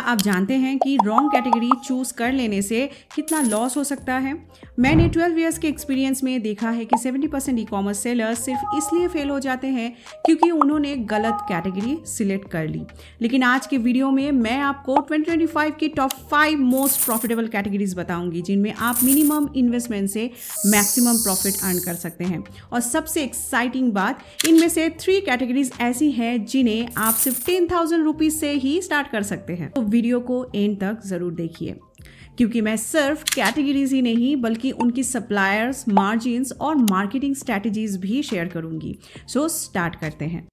आप जानते हैं कि रॉन्ग कैटेगरी चूज कर लेने से कितना लॉस हो सकता है? मैंने 12 इयर्स के एक्सपीरियंस में देखा है कि 70% ई कॉमर्स सेलर्स सिर्फ इसलिए फेल हो जाते हैं क्योंकि उन्होंने गलत कैटेगरी सिलेक्ट कर ली। लेकिन आज के वीडियो में मैं आपको 2025 की टॉप 5 मोस्ट प्रॉफिटेबल कैटेगरीज बताऊंगी जिनमें आप मिनिमम इन्वेस्टमेंट से मैक्सिमम प्रॉफिट अर्न कर सकते हैं। और सबसे एक्साइटिंग बात, इनमें से 3 कैटेगरीज ऐसी हैं जिन्हें आप सिर्फ 10,000 रुपीज से ही स्टार्ट कर सकते हैं। तो वीडियो को एंड तक जरूर देखिए, क्योंकि मैं सिर्फ कैटेगरीज ही नहीं बल्कि उनकी सप्लायर्स, मार्जिन्स और मार्केटिंग स्ट्रैटेजीज भी शेयर करूंगी। सो स्टार्ट करते हैं।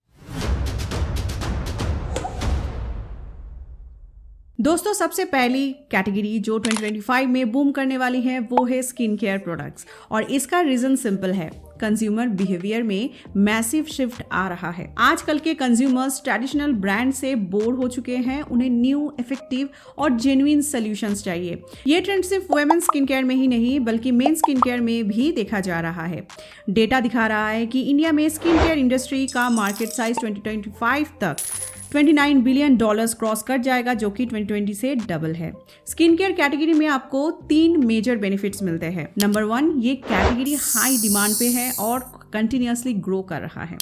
दोस्तों, सबसे पहली कैटेगरी जो 2025 में बूम करने वाली है वो है स्किन केयर प्रोडक्ट्स। और इसका रीजन सिंपल है, कंज्यूमर बिहेवियर में मैसिव शिफ्ट आ रहा है। आजकल के कंज्यूमर्स ट्रेडिशनल ब्रांड से बोर हो चुके हैं, उन्हें न्यू, इफेक्टिव और जेन्युइन सॉल्यूशंस चाहिए। ये ट्रेंड सिर्फ वुमेन स्किन केयर में ही नहीं बल्कि मेन स्किन केयर में भी देखा जा रहा है। डेटा दिखा रहा है कि इंडिया में स्किन केयर इंडस्ट्री का मार्केट साइज 2025 तक $29 बिलियन क्रॉस कर जाएगा, जो कि 2020 से डबल है। स्किन केयर कैटेगरी में आपको 3 मेजर बेनिफिट्स मिलते हैं। नंबर 1, ये कैटेगरी हाई डिमांड पे है और कंटिन्यूअसली ग्रो कर रहा है।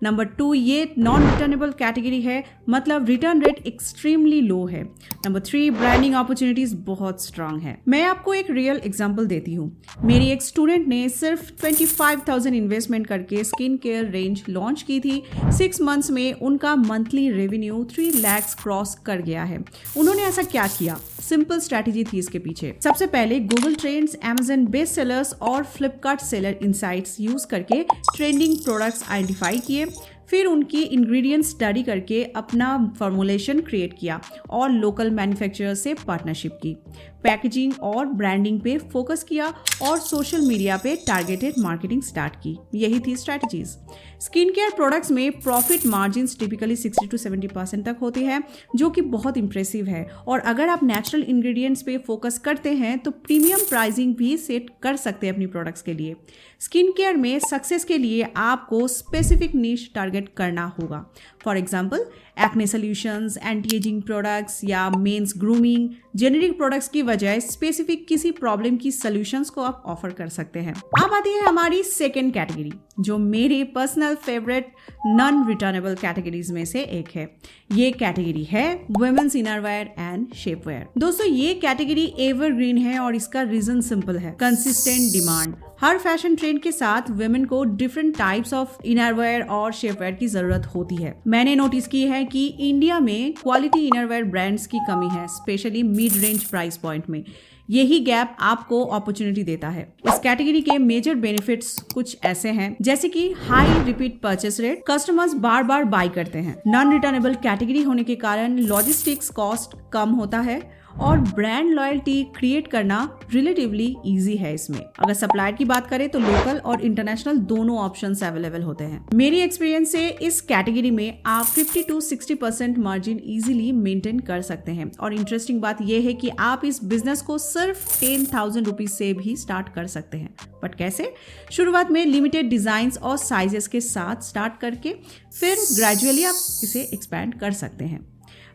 नंबर 2, ये नॉन रिटर्नेबल कैटेगरी है, मतलब रिटर्न रेट एक्सट्रीमली लो है। नंबर 3, ब्रांडिंग अपॉर्चुनिटीज बहुत स्ट्रांग है। मैं आपको एक रियल एग्जांपल देती हूँ। मेरी एक स्टूडेंट ने सिर्फ 25,000 इन्वेस्टमेंट करके स्किन केयर रेंज लॉन्च की थी। 6 मंथ्स में उनका मंथली रेवेन्यू 3 लाख क्रॉस कर गया है। उन्होंने ऐसा क्या किया? सिंपल स्ट्रैटेजी थी इसके पीछे। सबसे पहले Google trends, Amazon best sellers और फ्लिपकार्ट सेलर इनसाइट्स यूज करके ट्रेंडिंग प्रोडक्ट्स आइडेंटिफाई किए। फिर उनकी इंग्रेडिएंट स्टडी करके अपना फॉर्मुलेशन क्रिएट किया और लोकल मैन्युफैक्चरर से पार्टनरशिप की। पैकेजिंग और ब्रांडिंग पे फोकस किया और सोशल मीडिया पे टारगेटेड मार्केटिंग स्टार्ट की। यही थी स्ट्रैटेजीज। स्किन केयर प्रोडक्ट्स में प्रॉफिट मार्जिन्स टिपिकली 60 to 70% तक होती है, जो कि बहुत इंप्रेसिव है। और अगर आप नेचुरल इंग्रेडिएंट्स पे फोकस करते हैं तो प्रीमियम प्राइसिंग भी सेट कर सकते हैं अपनी प्रोडक्ट्स के लिए। स्किन केयर में सक्सेस के लिए आपको स्पेसिफिक नीश टारगेट करना होगा। For example, acne solutions, anti ageing products या मेंस ग्रूमिंग। जेनेरिक प्रोडक्ट्स की बजाय स्पेसिफिक किसी प्रॉब्लम की सॉल्यूशंस को आप ऑफर कर सकते हैं। अब आती है हमारी सेकेंड कैटेगरी, जो मेरी personal favourite non returnable categories में से एक है। ये कैटेगरी है वुमेन्स इनरवेयर एंड शेपवेयर। दोस्तों, ये कैटेगरी एवरग्रीन है और इसका रीजन सिंपल है, कंसिस्टेंट डिमांड। हर फैशन ट्रेंड के साथ वुमेन को डिफरेंट टाइप्स ऑफ इनरवेयर और शेपवेयर की जरूरत होती है। मैंने नोटिस की है कि इंडिया में क्वालिटी इनरवेयर ब्रांड्स की कमी है, specially mid range price point में। यही गैप आपको अपॉर्चुनिटी देता है। इस कैटेगरी के मेजर बेनिफिट्स कुछ ऐसे हैं, जैसे कि high repeat purchase rate, customers बार बार बाय करते हैं। नॉन रिटर्नेबल कैटेगरी होने के कारण लॉजिस्टिक्स कॉस्ट कम होता है और ब्रांड लॉयल्टी क्रिएट करना रिलेटिवली इजी है इसमें। अगर सप्लायर की बात करें तो लोकल और इंटरनेशनल दोनों ऑप्शंस अवेलेबल होते हैं। मेरी एक्सपीरियंस से इस कैटेगरी में आप 50 to 60% मार्जिन इजीली मेंटेन कर सकते हैं। और इंटरेस्टिंग बात यह है कि आप इस बिजनेस को सिर्फ 10,000 रुपीज से भी स्टार्ट कर सकते हैं। बट कैसे? शुरुआत में लिमिटेड डिजाइन और साइजेस के साथ स्टार्ट करके फिर ग्रेजुअली आप इसे एक्सपैंड कर सकते हैं।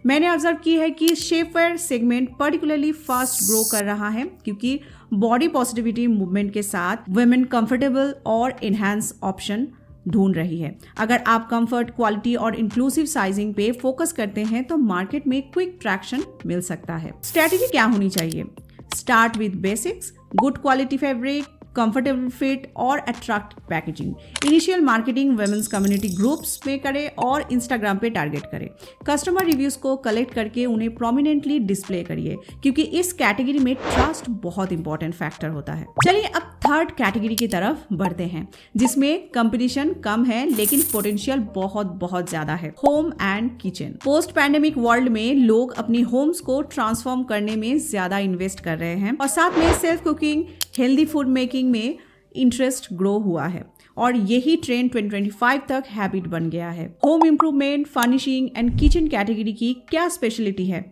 मैंने ऑब्जर्व की है कि शेपवेयर सेगमेंट पर्टिकुलरली फास्ट ग्रो कर रहा है, क्योंकि बॉडी पॉजिटिविटी मूवमेंट के साथ वुमेन कंफर्टेबल और एनहांस ऑप्शन ढूंढ रही है। अगर आप कंफर्ट, क्वालिटी और इंक्लूसिव साइजिंग पे फोकस करते हैं तो मार्केट में क्विक ट्रैक्शन मिल सकता है। स्ट्रैटेजी क्या होनी चाहिए? Start with basics, good quality fabric, comfortable fit और attractive packaging. Initial marketing women's community groups में करें और इंस्टाग्राम पे टारगेट करें। कस्टमर रिव्यूज को कलेक्ट करके उन्हें प्रोमिनेंटली डिस्प्ले करिए, क्योंकि इस कैटेगरी में ट्रस्ट बहुत इंपॉर्टेंट फैक्टर होता है। चलिए अब थर्ड कैटेगरी की तरफ बढ़ते हैं, जिसमें कंपटीशन कम है लेकिन पोटेंशियल बहुत बहुत ज्यादा है। Home and kitchen. Post pandemic world में लोग अपनी होम्स को ट्रांसफॉर्म करने में ज्यादा इन्वेस्ट कर रहे हैं और साथ में self cooking, healthy food making में इंटरेस्ट ग्रो हुआ है और यही ट्रेंड 2025 तक हैबिट बन गया है। Home improvement, furnishing and kitchen category की क्या स्पेशलिटी है?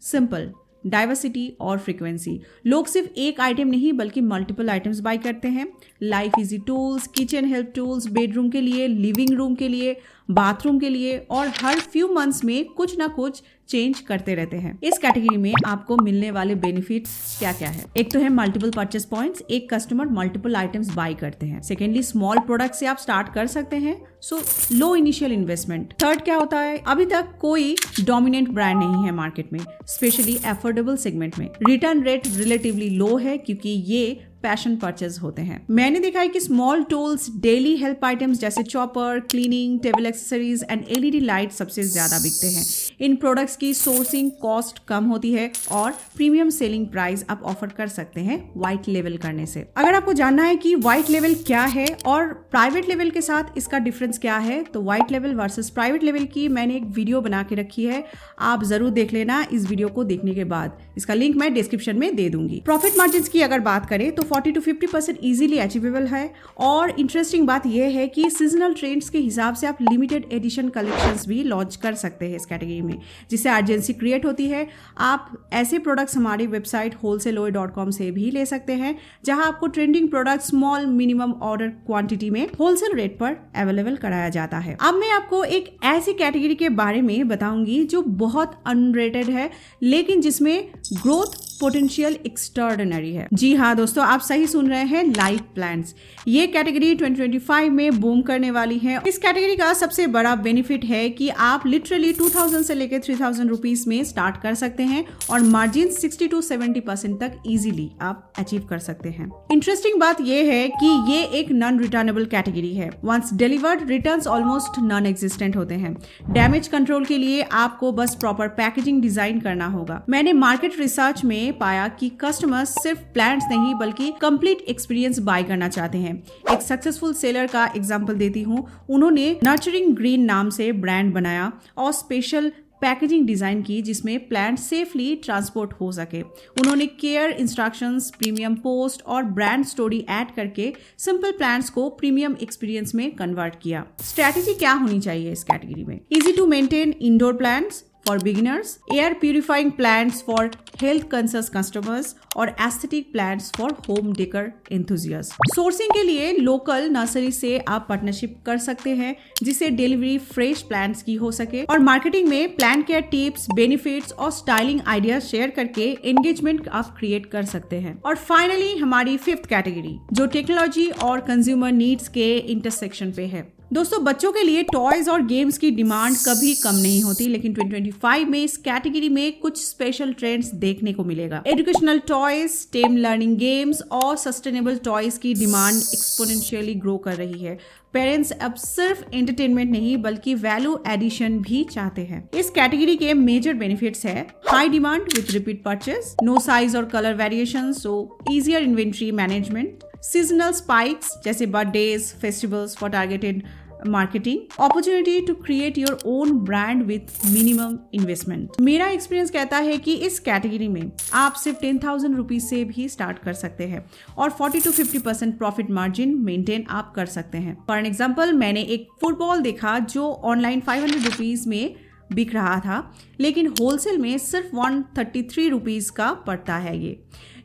सिंपल, डाइवर्सिटी और फ्रीक्वेंसी। लोग सिर्फ एक आइटम नहीं बल्कि मल्टीपल आइटम्स बाय करते हैं। Life easy tools, kitchen help tools, bedroom के लिए, लिविंग रूम के लिए, बाथरूम के लिए और हर फ्यू मंथ्स में कुछ ना कुछ चेंज करते रहते हैं। इस कैटेगरी में आपको मिलने वाले बेनिफिट्स क्या क्या है? एक तो है मल्टीपल परचेस पॉइंट्स, एक कस्टमर मल्टीपल आइटम्स बाय करते हैं। सेकेंडली, स्मॉल प्रोडक्ट से आप स्टार्ट कर सकते हैं, सो लो इनिशियल इन्वेस्टमेंट। थर्ड क्या होता है, अभी तक कोई डोमिनेंट ब्रांड नहीं है मार्केट में, स्पेशली अफोर्डेबल सेगमेंट में। रिटर्न रेट रिलेटिवली लो है क्योंकि ये पैशन परचेज होते हैं। मैंने देखा है कि small tools, daily help items जैसे chopper, cleaning, table accessories and LED light सबसे ज्यादा बिकते हैं। इन प्रोडक्ट्स की सोर्सिंग कॉस्ट कम होती है और प्रीमियम सेलिंग प्राइस आप ऑफर कर सकते हैं व्हाइट लेवल करने से। अगर आपको जानना है कि व्हाइट लेवल क्या है और प्राइवेट लेवल के साथ इसका डिफरेंस क्या है, तो white level versus private level की मैंने एक वीडियो बना के रखी है, आप जरूर देख लेना इस वीडियो को देखने के बाद। इसका लिंक मैं डिस्क्रिप्शन में दे दूंगी। प्रॉफिट मार्जिन की अगर बात करें तो 40 to 50% इजीली अचीवेबल है। और इंटरेस्टिंग बात यह है कि सीजनल ट्रेंड्स के हिसाब से आप लिमिटेड एडिशन कलेक्शंस भी लॉन्च कर सकते हैं इस कैटेगरी में, जिससे अर्जेंसी क्रिएट होती है। आप ऐसे प्रोडक्ट्स हमारी वेबसाइट wholesale.com से भी ले सकते हैं, जहां आपको trending product small minimum order quantity में होलसेल रेट पर अवेलेबल कराया जाता है। अब मैं आपको एक ऐसी कैटेगरी के बारे में बताऊंगी जो बहुत अनरेटेड है, लेकिन जिसमें ग्रोथ पोटेंशियल एक्स्ट्राऑर्डिनरी है। जी हाँ दोस्तों, आप सही सुन रहे हैं, लाइफ प्लान्स। ये कैटेगरी 2025 में बूम करने वाली है। इस कैटेगरी का सबसे बड़ा बेनिफिट है कि आप लिटरली 2000 से लेकर 3000 रुपीज में स्टार्ट कर सकते हैं और मार्जिन 60 to 70% तक इजीली आप अचीव कर सकते हैं। इंटरेस्टिंग बात यह है कि ये एक नॉन रिटर्नेबल कैटेगरी है। Once delivered, returns almost non existent होते हैं। डैमेज कंट्रोल के लिए आपको बस प्रॉपर पैकेजिंग डिजाइन करना होगा। मैंने मार्केट रिसर्च में पाया कि कस्टमर्स सिर्फ प्लान्स नहीं बल्कि कंप्लीट एक्सपीरियंस बाय करना चाहते हैं। एक सक्सेसफुल सेलर का एग्जांपल देती हूँ। उन्होंने नर्चरिंग ग्रीन नाम से ब्रांड बनाया और स्पेशल पैकेजिंग डिजाइन की जिसमें प्लांट सेफली ट्रांसपोर्ट हो सके। उन्होंने केयर इंस्ट्रक्शंस, प्रीमियम पोस्ट और ब्रांड स्टोरी ऐड करके सिंपल प्लांट्स को प्रीमियम एक्सपीरियंस में कन्वर्ट किया। स्ट्रैटेजी क्या होनी चाहिए इस कैटेगरी में? Easy to maintain indoor plants for beginners, air purifying plants for health conscious customers और aesthetic plants for home decor enthusiasts। Sourcing के लिए लोकल नर्सरी से आप पार्टनरशिप कर सकते हैं जिससे डिलीवरी फ्रेश प्लांट्स की हो सके, और मार्केटिंग में प्लांट केयर टिप्स, बेनिफिट्स और स्टाइलिंग आइडियाज शेयर करके एंगेजमेंट आप क्रिएट कर सकते हैं। और फाइनली हमारी फिफ्थ कैटेगरी जो टेक्नोलॉजी और कंज्यूमर नीड्स के इंटरसेक्शन पे है। दोस्तों, बच्चों के लिए टॉयज और गेम्स की डिमांड कभी कम नहीं होती, लेकिन 2025 में इस कैटेगरी में कुछ स्पेशल ट्रेंड्स देखने को मिलेगा। Educational toys, stem learning games और सस्टेनेबल टॉयज की डिमांड एक्सपोनेंशियली ग्रो कर रही है। पेरेंट्स अब सिर्फ एंटरटेनमेंट नहीं बल्कि वैल्यू एडिशन भी चाहते हैं। इस कैटेगरी के मेजर बेनिफिट्स है high demand with repeat purchase, no size और colour variation, so easier inventory management, seasonal spikes जैसे birthdays, festivals for targeted marketing, opportunity to create your own brand with minimum investment. मेरा experience कहता है कि इस category में आप सिर्फ 10,000 रुपीज से भी स्टार्ट कर सकते हैं और 40 to 50% प्रॉफिट मार्जिन मेंटेन आप कर सकते हैं। फॉर एग्जाम्पल, मैंने एक फुटबॉल देखा जो ऑनलाइन 500 रुपीज में बिक रहा था, लेकिन होलसेल में सिर्फ 133 रुपीज का पड़ता है ये,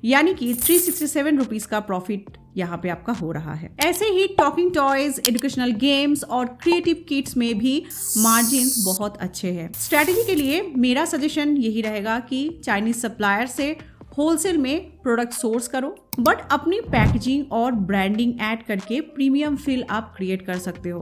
यानी कि 367 रुपीज का प्रॉफिट यहाँ पे आपका हो रहा है। ऐसे he talking toys, educational games और क्रिएटिव किट्स में भी मार्जिन्स बहुत अच्छे हैं। स्ट्रैटेजी के लिए मेरा सजेशन यही रहेगा कि चाइनीज सप्लायर से होलसेल में प्रोडक्ट सोर्स करो, बट अपनी पैकेजिंग और ब्रांडिंग ऐड करके प्रीमियम फील आप क्रिएट कर सकते हो।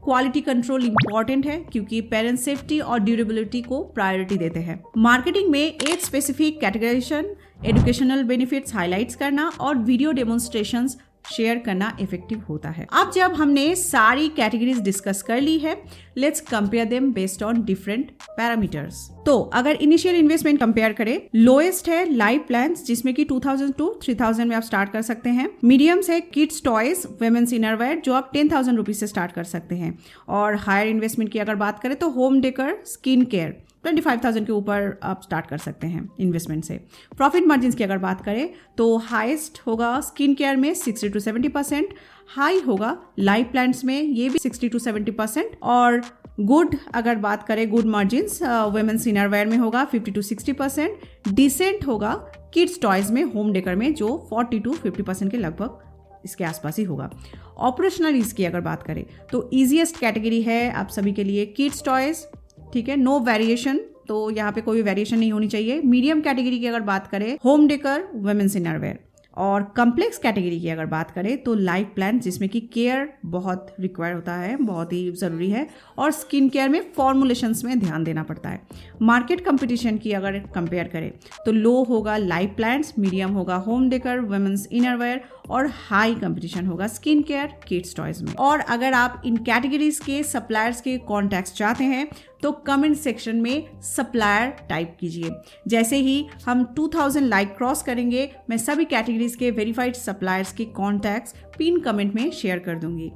क्वालिटी कंट्रोल इंपॉर्टेंट है क्योंकि पेरेंट सेफ्टी और ड्यूरेबिलिटी को प्रायोरिटी देते हैं। मार्केटिंग में age specific categorization, educational benefits highlights करना और वीडियो डेमोन्स्ट्रेशंस शेयर करना इफेक्टिव होता है। अब जब हमने सारी कैटेगरीज डिस्कस कर ली है, let's compare them based on different parameters. तो अगर इनिशियल इन्वेस्टमेंट कंपेयर करें, लोएस्ट है लाइफ प्लान्स जिसमें कि 2000 to 3000 में आप स्टार्ट कर सकते हैं। मीडियम्स है किड्स टॉयज, वुमेन्स इनरवेयर जो आप 10,000 रुपीज से स्टार्ट कर सकते हैं। और हायर इन्वेस्टमेंट की अगर बात करें तो होम डेकर, स्किन केयर 25,000 के ऊपर आप स्टार्ट कर सकते हैं इन्वेस्टमेंट से। प्रॉफिट मार्जिन की अगर बात करें तो हाईएस्ट होगा स्किन केयर में 60 to 70%, हाई होगा लाइफ प्लान्स में ये भी 60 to 70%, और गुड अगर बात करें गुड मार्जिन वुमेन्स इनरवेयर में होगा 50 to 60%, डिसेंट होगा किड्स टॉयज में, होम डेकर में जो 40 to 50% के लगभग इसके आसपास ही होगा। ऑपरेशनल इसकी अगर बात करें तो ईजीएस्ट कैटेगरी है आप सभी के लिए किड्स टॉयज, ठीक है, नो वेरिएशन, तो यहाँ पे कोई वेरिएशन नहीं होनी चाहिए। मीडियम कैटेगरी की अगर बात करें होम डेकर, वुमेन्स इनरवेयर। और कम्प्लेक्स कैटेगरी की अगर बात करें तो लाइफ प्लान, जिसमें कि केयर बहुत रिक्वायर होता है, बहुत ही ज़रूरी है, और स्किन केयर में फॉर्मुलेशंस में ध्यान देना पड़ता है। मार्केट कंपटीशन की अगर कंपेयर करें तो लो होगा लाइफ प्लान्स, मीडियम होगा होम डेकर, वुमेन्स इनरवेयर, और हाई कंपटीशन होगा स्किन केयर, किड्स टॉयज में। और अगर आप इन कैटेगरीज के सप्लायर्स के कॉन्टैक्ट्स चाहते हैं तो कमेंट सेक्शन में सप्लायर टाइप कीजिए। जैसे ही हम 2000 लाइक क्रॉस करेंगे मैं सभी कैटेगरीज के वेरीफाइड सप्लायर्स के कॉन्टैक्ट्स पिन कमेंट में शेयर कर दूंगी।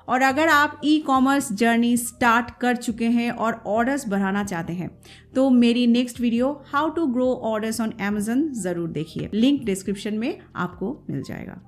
और अगर आप ई कॉमर्स जर्नी स्टार्ट कर चुके हैं और ऑर्डर्स बढ़ाना चाहते हैं तो मेरी next video how to grow orders on Amazon ज़रूर देखिए, लिंक डिस्क्रिप्शन में आपको मिल जाएगा।